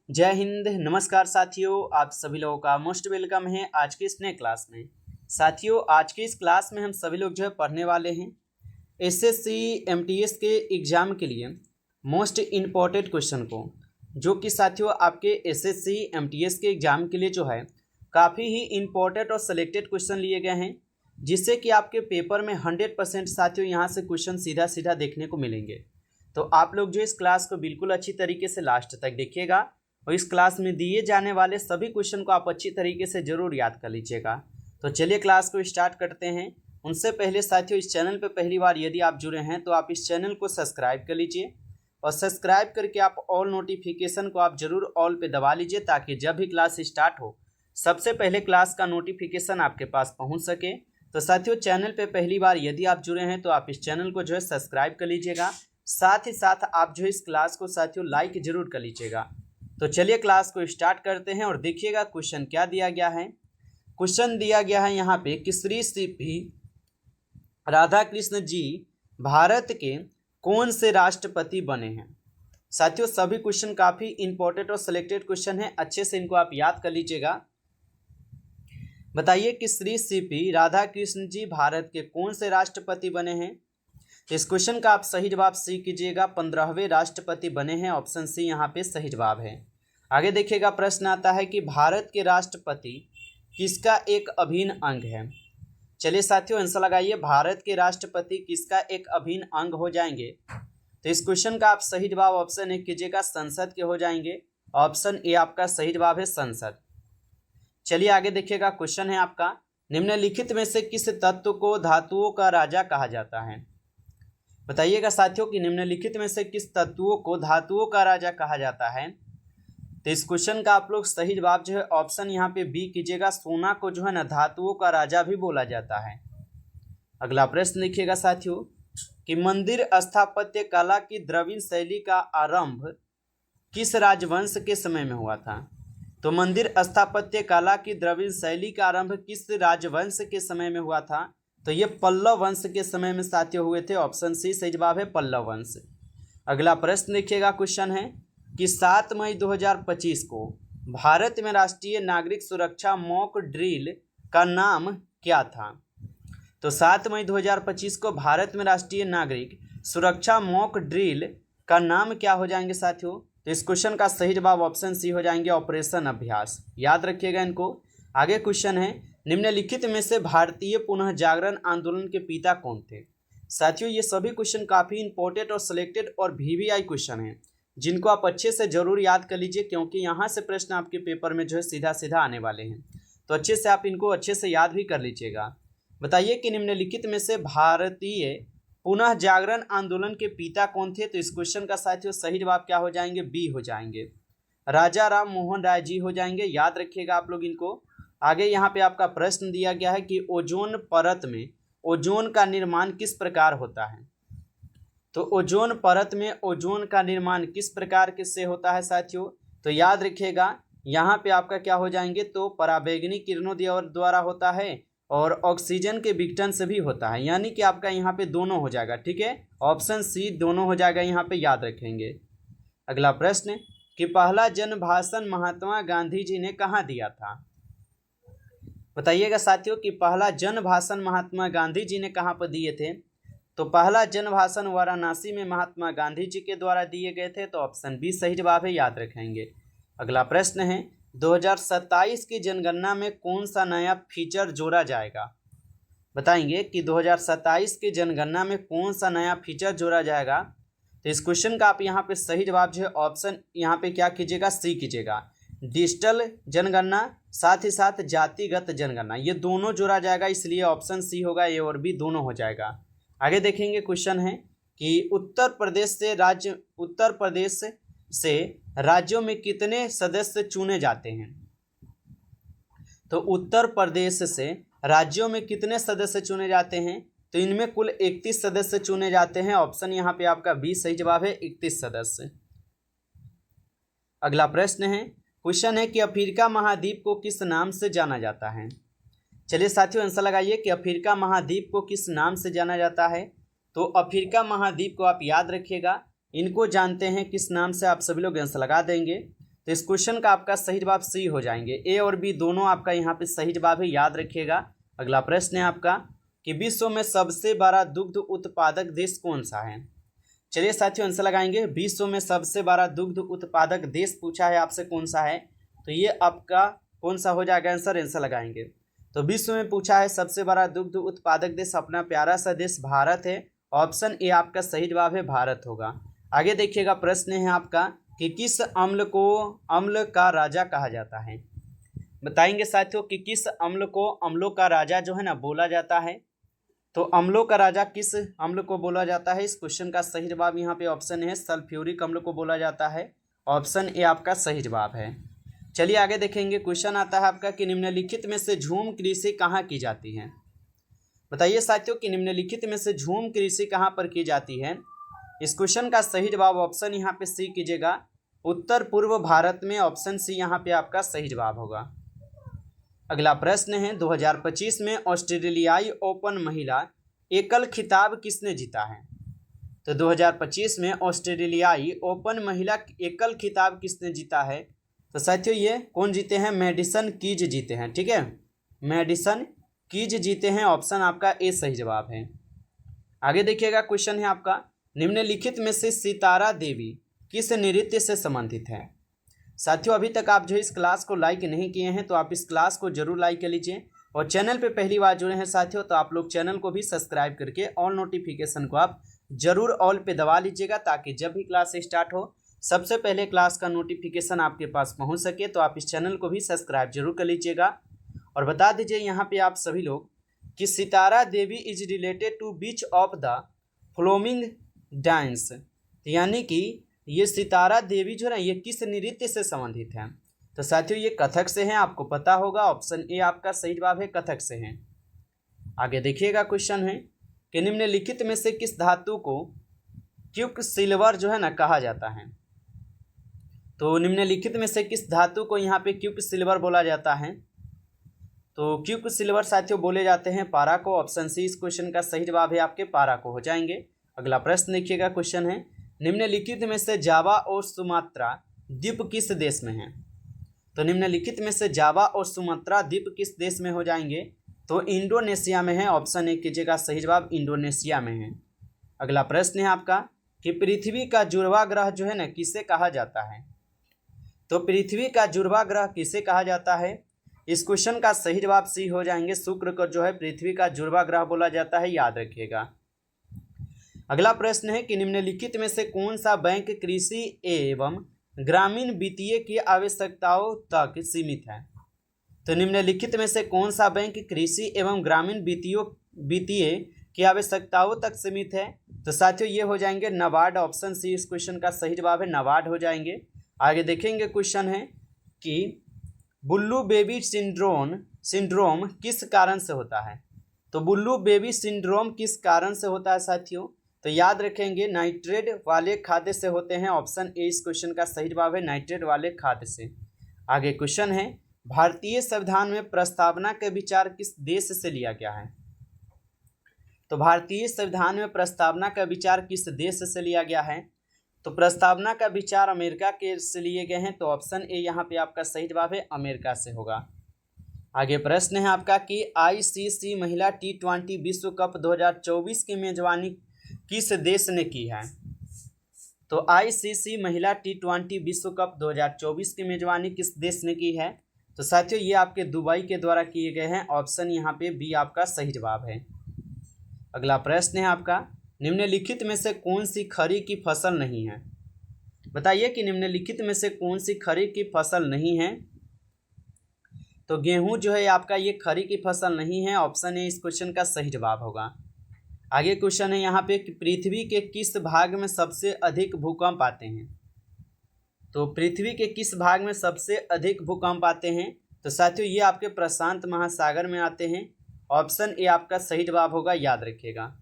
जय हिंद। नमस्कार साथियों, आप सभी लोगों का मोस्ट वेलकम है आज के इस नए क्लास में। साथियों, आज के इस क्लास में हम सभी लोग पढ़ने वाले हैं एसएससी एमटीएस के एग्ज़ाम के लिए मोस्ट इम्पॉर्टेंट क्वेश्चन को, जो कि साथियों आपके एसएससी एमटीएस के एग्ज़ाम के लिए काफ़ी ही इम्पोर्टेंट और सिलेक्टेड क्वेश्चन लिए गए हैं, जिससे कि आपके पेपर में 100% साथियों यहाँ से क्वेश्चन सीधा सीधा देखने को मिलेंगे। तो आप लोग इस क्लास को बिल्कुल अच्छी तरीके से लास्ट तक देखिएगा और इस क्लास में दिए जाने वाले सभी क्वेश्चन को आप अच्छी तरीके से ज़रूर याद कर लीजिएगा। तो चलिए क्लास को स्टार्ट करते हैं। उनसे पहले साथियों, इस चैनल पर पहली बार यदि आप जुड़े हैं तो आप इस चैनल को सब्सक्राइब कर लीजिए और सब्सक्राइब करके आप ऑल नोटिफिकेशन को आप ज़रूर ऑल पे दबा लीजिए, ताकि जब भी क्लास स्टार्ट हो सबसे पहले क्लास का नोटिफिकेशन आपके पास पहुँच सके। तो साथियों, चैनल पर पहली बार यदि आप जुड़े हैं तो आप इस चैनल को सब्सक्राइब कर लीजिएगा। साथ ही साथ आप इस क्लास को साथियों लाइक ज़रूर कर लीजिएगा। तो चलिए क्लास को स्टार्ट करते हैं और देखिएगा क्वेश्चन क्या दिया गया है। क्वेश्चन दिया गया है यहाँ पे कि श्री सीपी राधाकृष्ण जी भारत के कौन से राष्ट्रपति बने हैं। साथियों, सभी क्वेश्चन काफ़ी इंपॉर्टेंट और सिलेक्टेड क्वेश्चन है, अच्छे से इनको आप याद कर लीजिएगा। बताइए कि श्री सीपी राधाकृष्ण जी भारत के कौन से राष्ट्रपति बने हैं। इस क्वेश्चन का आप सही जवाब सी कीजिएगा। 15वें राष्ट्रपति बने हैं, ऑप्शन सी यहाँ पे सही जवाब है। आगे देखिएगा, प्रश्न आता है कि भारत के राष्ट्रपति किसका एक अभिन्न अंग है। चलिए साथियों, आंसर लगाइए। भारत के राष्ट्रपति किसका एक अभिन्न अंग हो जाएंगे। तो इस क्वेश्चन का आप सही जवाब ऑप्शन ए कीजिएगा, संसद के हो जाएंगे। ऑप्शन ए आपका सही जवाब है, संसद। चलिए आगे देखिएगा, क्वेश्चन है आपका, निम्नलिखित में से किस तत्व को धातुओं का राजा कहा जाता है। बताइएगा साथियों कि निम्नलिखित में से किस तत्वों को धातुओं का राजा कहा जाता है। तो इस क्वेश्चन का आप लोग सही जवाब ऑप्शन यहाँ पे बी कीजिएगा, सोना को ना धातुओं का राजा भी बोला जाता है। अगला प्रश्न देखिएगा साथियों कि मंदिर स्थापत्य कला की द्रविड़ शैली का आरंभ किस राजवंश के समय में हुआ था। तो मंदिर स्थापत्य कला की द्रविड़ शैली का आरंभ किस राजवंश के समय में हुआ था। तो ये पल्लव वंश के समय में साथियों हुए थे। ऑप्शन सी सही जवाब है, पल्लव वंश। अगला प्रश्न देखिएगा, क्वेश्चन है कि 7 मई 2025 को भारत में राष्ट्रीय नागरिक सुरक्षा मॉक ड्रिल का नाम क्या था। तो 7 मई 2025 को भारत में राष्ट्रीय नागरिक सुरक्षा मॉक ड्रिल का नाम क्या हो जाएंगे साथियों। तो इस क्वेश्चन का सही जवाब ऑप्शन सी हो जाएंगे, ऑपरेशन अभ्यास। याद रखिएगा इनको। आगे क्वेश्चन है, निम्नलिखित में से भारतीय पुनः जागरण आंदोलन के पिता कौन थे। साथियों, ये सभी क्वेश्चन काफ़ी इंपॉर्टेंट और सिलेक्टेड और वीवीआई क्वेश्चन हैं, जिनको आप अच्छे से जरूर याद कर लीजिए, क्योंकि यहाँ से प्रश्न आपके पेपर में सीधा सीधा आने वाले हैं। तो अच्छे से आप इनको अच्छे से याद भी कर लीजिएगा। बताइए कि निम्नलिखित में से भारतीय पुनः जागरण आंदोलन के पिता कौन थे। तो इस क्वेश्चन का साथियों सही जवाब क्या हो जाएंगे, बी हो जाएंगे, राजा राम मोहन राय जी हो जाएंगे। याद रखिएगा आप लोग इनको। आगे यहाँ पे आपका प्रश्न दिया गया है कि ओजोन परत में ओजोन का निर्माण किस प्रकार होता है। तो ओजोन परत में ओजोन का निर्माण किस प्रकार से होता है साथियों। तो याद रखिएगा, यहाँ पे आपका क्या हो जाएंगे, तो पराबैंगनी किरणों द्वारा होता है और ऑक्सीजन के विघटन से भी होता है, यानी कि आपका यहाँ पे दोनों हो जाएगा। ठीक है, ऑप्शन सी दोनों हो जाएगा, यहाँ पे याद रखेंगे। अगला प्रश्न कि पहला जन भाषण महात्मा गांधी जी ने कहाँ दिया था। बताइएगा साथियों कि पहला जन भाषण महात्मा गांधी जी ने कहाँ पर दिए थे। तो पहला जन भाषण वाराणसी में महात्मा गांधी जी के द्वारा दिए गए थे। तो ऑप्शन बी सही जवाब है, याद रखेंगे। अगला प्रश्न है, 2027 की जनगणना में कौन सा नया फीचर जोड़ा जाएगा। बताएंगे कि 2027 की जनगणना में कौन सा नया फीचर जोड़ा जाएगा। तो इस क्वेश्चन का आप यहाँ पे सही जवाब ऑप्शन यहाँ पे क्या कीजिएगा, सी कीजिएगा, डिजिटल जनगणना साथ ही साथ जातिगत जनगणना, ये दोनों जोड़ा जाएगा, इसलिए ऑप्शन सी होगा, ए और बी दोनों हो जाएगा। आगे देखेंगे, क्वेश्चन है कि उत्तर प्रदेश से राज्यों में कितने सदस्य चुने जाते हैं। तो उत्तर प्रदेश से राज्यों में कितने सदस्य चुने जाते हैं। तो इनमें कुल 31 सदस्य चुने जाते हैं। ऑप्शन यहाँ पे आपका बी सही जवाब है, 31 सदस्य। अगला प्रश्न है, क्वेश्चन है कि अफ्रीका महाद्वीप को किस नाम से जाना जाता है। चलिए साथियों आंसर लगाइए कि अफ्रीका महाद्वीप को किस नाम से जाना जाता है। तो अफ्रीका महाद्वीप को आप याद रखिएगा, इनको जानते हैं किस नाम से, आप सभी लोग आंसर लगा देंगे। तो इस क्वेश्चन का आपका सही जवाब सी हो जाएंगे। ए और बी दोनों आपका यहाँ पे सही जवाब है, याद रखिएगा। अगला प्रश्न है आपका कि विश्व में सबसे बड़ा दुग्ध उत्पादक देश कौन सा है। चलिए साथियों आंसर लगाएंगे। विश्व में सबसे बड़ा दुग्ध उत्पादक देश पूछा है आपसे कौन सा है, तो ये आपका कौन सा हो जाएगा आंसर, आंसर लगाएंगे। तो विश्व में पूछा है सबसे बड़ा दुग्ध उत्पादक देश, अपना प्यारा सा देश भारत है। ऑप्शन ए आपका सही जवाब है, भारत होगा। आगे देखिएगा प्रश्न है आपका कि किस अम्ल को अम्ल का राजा कहा जाता है। बताएंगे साथियों कि किस अम्ल को अम्लों का राजा जो है ना बोला जाता है। तो अम्लों का राजा किस अम्ल को बोला जाता है, इस क्वेश्चन का सही जवाब यहाँ पे ऑप्शन है सल्फ्यूरिक अम्ल को बोला जाता है। ऑप्शन ए आपका सही जवाब है। चलिए आगे देखेंगे। क्वेश्चन आता है आपका कि निम्नलिखित में से झूम कृषि कहाँ की जाती है। बताइए साथियों कि निम्नलिखित में से झूम कृषि कहाँ पर की जाती है। इस क्वेश्चन का सही जवाब ऑप्शन यहाँ पे सी कीजिएगा, उत्तर पूर्व भारत में। ऑप्शन सी यहाँ पे आपका सही जवाब होगा। अगला प्रश्न है 2025 में ऑस्ट्रेलियाई ओपन महिला एकल खिताब किसने जीता है। तो 2025 में ऑस्ट्रेलियाई ओपन महिला एकल खिताब किसने जीता है। तो साथियों ये कौन जीते हैं, मैडिसन कीज जीते हैं। ठीक है, मैडिसन कीज जीते हैं। ऑप्शन आपका ए सही जवाब है। आगे देखिएगा क्वेश्चन है आपका निम्नलिखित में से सितारा देवी किस नृत्य से संबंधित है। साथियों अभी तक आप जो इस क्लास को लाइक नहीं किए हैं तो आप इस क्लास को जरूर लाइक कर लीजिए, और चैनल पे पहली बार जुड़े हैं साथियों तो आप लोग चैनल को भी सब्सक्राइब करके ऑल नोटिफिकेशन को आप जरूर ऑल पे दबा लीजिएगा, ताकि जब भी क्लास स्टार्ट हो सबसे पहले क्लास का नोटिफिकेशन आपके पास पहुंच सके। तो आप इस चैनल को भी सब्सक्राइब जरूर कर लीजिएगा। और बता दीजिए यहाँ पे आप सभी लोग कि Sitara Devi is related to beach of the flaming dance, यानी कि ये सितारा देवी जो है ये किस नृत्य से संबंधित है। तो साथियों ये कथक से हैं, आपको पता होगा। ऑप्शन ए आपका सही जवाब है, कथक से हैं। आगे देखिएगा क्वेश्चन है कि निम्नलिखित में से किस धातु को क्विक सिल्वर जो है ना कहा जाता है। तो निम्नलिखित में से किस धातु को यहाँ पे क्विक सिल्वर बोला जाता है। तो क्विक सिल्वर साथियों बोले जाते हैं पारा को। ऑप्शन सी इस क्वेश्चन का सही जवाब है, आपके पारा को हो जाएंगे। अगला प्रश्न देखिएगा। क्वेश्चन है निम्नलिखित में से जावा और सुमात्रा द्वीप किस देश में है। तो निम्नलिखित में से जावा और सुमात्रा द्वीप किस देश में हो जाएंगे। तो इंडोनेशिया में है। ऑप्शन ए कीजिएगा सही जवाब, इंडोनेशिया में है। अगला प्रश्न है आपका कि पृथ्वी का जुड़वा ग्रह जो है ना किसे कहा जाता है। तो पृथ्वी का जुड़वा ग्रह किसे कहा जाता है। इस क्वेश्चन का सही जवाब सी हो जाएंगे, शुक्र को जो है पृथ्वी का जुड़वा ग्रह बोला जाता है, याद रखिएगा। अगला प्रश्न है कि निम्नलिखित में से कौन सा बैंक कृषि एवं ग्रामीण वित्तीय की आवश्यकताओं तक सीमित है। तो निम्नलिखित में से कौन सा बैंक कृषि एवं ग्रामीण वित्तीय की आवश्यकताओं तक सीमित है। तो साथियों ये हो जाएंगे नाबार्ड। ऑप्शन सी इस क्वेश्चन का सही जवाब है, नाबार्ड हो जाएंगे। आगे देखेंगे क्वेश्चन है कि बुल्लू बेबी सिंड्रोम किस कारण से होता है। तो बुल्लू बेबी सिंड्रोम किस कारण से होता है साथियों। तो याद रखेंगे नाइट्रेट वाले खाद्य से होते हैं। ऑप्शन ए इस क्वेश्चन का सही जवाब है, नाइट्रेट वाले खाद्य से। आगे क्वेश्चन है भारतीय संविधान में प्रस्तावना का विचार किस देश से लिया गया है। तो भारतीय संविधान में प्रस्तावना का विचार किस देश से लिया गया है। तो प्रस्तावना का विचार अमेरिका के से लिए गए हैं। तो ऑप्शन ए यहाँ पे आपका सही जवाब है, अमेरिका से होगा। आगे प्रश्न है आपका कि आईसीसी महिला T20 विश्व कप 2024 की मेजबानी किस देश ने की है। तो आईसीसी महिला T20 विश्व कप 2024 की मेजबानी किस देश ने की है। तो साथियों ये आपके दुबई के द्वारा किए गए हैं। ऑप्शन यहाँ पे बी आपका सही जवाब है। अगला प्रश्न है आपका निम्नलिखित में से कौन सी खरी की फसल नहीं है। बताइए कि निम्नलिखित में से कौन सी खरी की फसल नहीं है। तो गेहूं जो है आपका ये खरी की फसल नहीं है। ऑप्शन ए इस क्वेश्चन का सही जवाब होगा। आगे क्वेश्चन है यहाँ पे कि पृथ्वी के किस भाग में सबसे अधिक भूकंप आते हैं। तो पृथ्वी के किस भाग में सबसे अधिक भूकंप आते हैं। तो साथियों ये आपके प्रशांत महासागर में आते हैं। ऑप्शन ए आपका सही जवाब होगा, याद रखिएगा।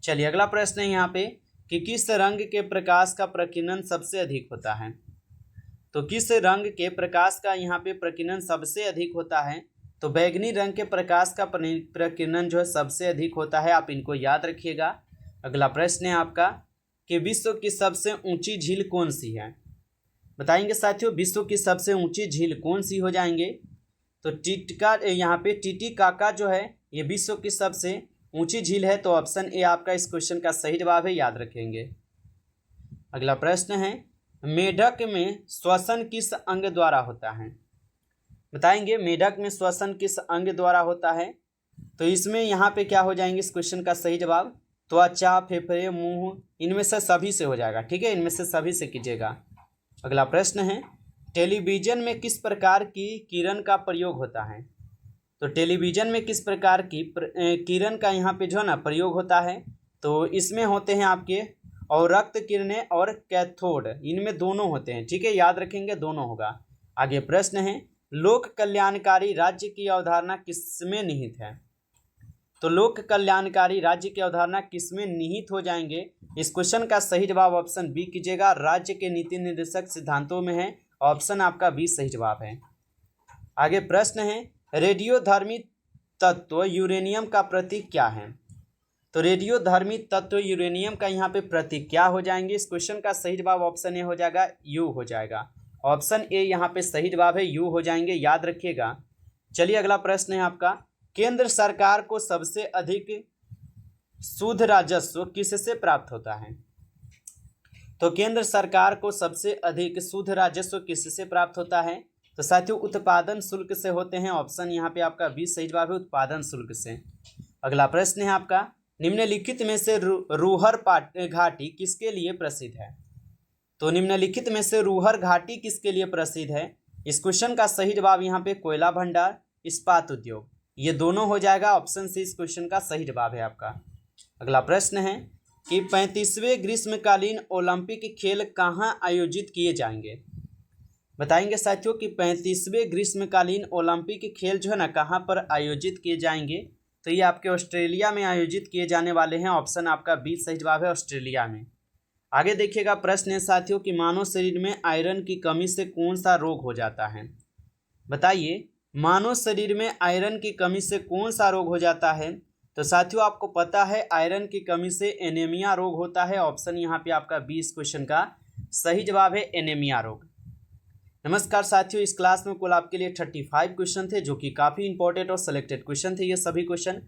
चलिए अगला प्रश्न है यहाँ पे कि किस रंग के प्रकाश का प्रकीर्णन सबसे अधिक होता है। तो किस रंग के प्रकाश का यहाँ पे प्रकीर्णन सबसे अधिक होता है। तो बैगनी रंग के प्रकाश का प्रकीर्णन जो है सबसे अधिक होता है, आप इनको याद रखिएगा। अगला प्रश्न है आपका कि विश्व की सबसे ऊंची झील कौन सी है। बताएंगे साथियों विश्व की सबसे ऊंची झील कौन सी हो जाएंगे? तो यहाँ पे टिटिकाका जो है ये विश्व की सबसे ऊंची झील है, तो ऑप्शन ए आपका इस क्वेश्चन का सही जवाब है, याद रखेंगे। अगला प्रश्न है मेढक में श्वसन किस अंग द्वारा होता है? बताएंगे मेढक में श्वसन किस अंग द्वारा होता है? तो इसमें यहाँ पे क्या हो जाएंगे इस क्वेश्चन का सही जवाब? त्वचा, फेफड़े, मुंह, इनमें से सभी से हो जाएगा। ठीक है, इनमें से सभी से कीजिएगा। अगला प्रश्न है टेलीविजन में किस प्रकार की किरण का प्रयोग होता है? तो टेलीविजन में किस प्रकार की किरण का यहाँ पे जो है ना प्रयोग होता है? तो इसमें होते हैं आपके और रक्त किरणें और कैथोड, इनमें दोनों होते हैं। ठीक है, याद रखेंगे दोनों होगा। आगे प्रश्न है लोक कल्याणकारी राज्य की अवधारणा किसमें निहित है? तो लोक कल्याणकारी राज्य की अवधारणा किसमें निहित हो जाएंगे? इस क्वेश्चन का सही जवाब ऑप्शन बी कीजिएगा, राज्य के नीति निर्देशक सिद्धांतों में है। ऑप्शन आपका बी सही जवाब है। आगे प्रश्न है रेडियोधर्मी तत्व यूरेनियम का प्रतीक क्या है? तो रेडियोधर्मी तत्व यूरेनियम का यहाँ पे प्रतीक क्या हो जाएंगे? इस क्वेश्चन का सही जवाब ऑप्शन ए हो जाएगा, यू हो जाएगा। ऑप्शन ए यहाँ पे सही जवाब है, यू हो जाएंगे, याद रखिएगा। चलिए अगला प्रश्न है आपका केंद्र सरकार को सबसे अधिक शुद्ध राजस्व किससे प्राप्त होता है? तो केंद्र सरकार को सबसे अधिक शुद्ध राजस्व किससे प्राप्त होता है? तो साथियों उत्पादन शुल्क से होते हैं। ऑप्शन यहाँ पे आपका बी सही जवाब है, उत्पादन शुल्क से। अगला प्रश्न है आपका निम्नलिखित में से रूहर घाटी किसके लिए प्रसिद्ध है? तो निम्नलिखित में से रूहर घाटी किसके लिए प्रसिद्ध है? इस क्वेश्चन का सही जवाब यहाँ पे कोयला भंडार, इस्पात उद्योग, ये दोनों हो जाएगा। ऑप्शन सी इस क्वेश्चन का सही जवाब है आपका। अगला प्रश्न है कि 35वें ग्रीष्मकालीन ओलंपिक खेल कहाँ आयोजित किए जाएंगे? बताएंगे साथियों कि 35वें ग्रीष्मकालीन ओलंपिक खेल जो है ना कहाँ पर आयोजित किए जाएंगे? तो ये आपके ऑस्ट्रेलिया में आयोजित किए जाने वाले हैं। ऑप्शन आपका बी सही जवाब है, ऑस्ट्रेलिया में। आगे देखिएगा प्रश्न है साथियों कि मानव शरीर में आयरन की कमी से कौन सा रोग हो जाता है? बताइए मानव शरीर में आयरन की कमी से कौन सा रोग हो जाता है? तो साथियों आपको पता है आयरन की कमी से एनीमिया रोग होता है। ऑप्शन यहाँ पे आपका बी इस क्वेश्चन का सही जवाब है, एनीमिया रोग। नमस्कार साथियों, इस क्लास में कुल आपके लिए 35 क्वेश्चन थे जो कि काफ़ी इंपॉर्टेंट और सिलेक्टेड क्वेश्चन थे ये सभी क्वेश्चन।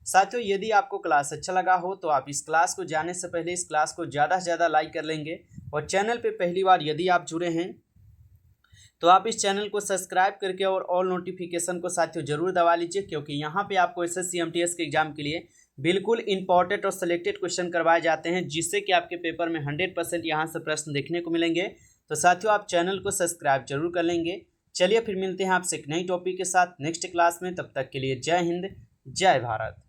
साथियों यदि आपको क्लास अच्छा लगा हो तो आप इस क्लास को जाने से पहले इस क्लास को ज़्यादा से ज़्यादा लाइक कर लेंगे, और चैनल पे पहली बार यदि आप जुड़े हैं तो आप इस चैनल को सब्सक्राइब करके और ऑल नोटिफिकेशन को साथियों जरूर दबा लीजिए, क्योंकि यहाँ पे आपको SSC MTS के एग्जाम के लिए बिल्कुल इंपॉर्टेंट और सिलेक्टेड क्वेश्चन करवाए जाते हैं, जिससे कि आपके पेपर में 100% यहाँ से प्रश्न देखने को मिलेंगे। तो साथियों आप चैनल को सब्सक्राइब जरूर कर लेंगे। चलिए फिर मिलते हैं आपसे एक नई टॉपिक के साथ नेक्स्ट क्लास में, तब तक के लिए जय हिंद, जय भारत।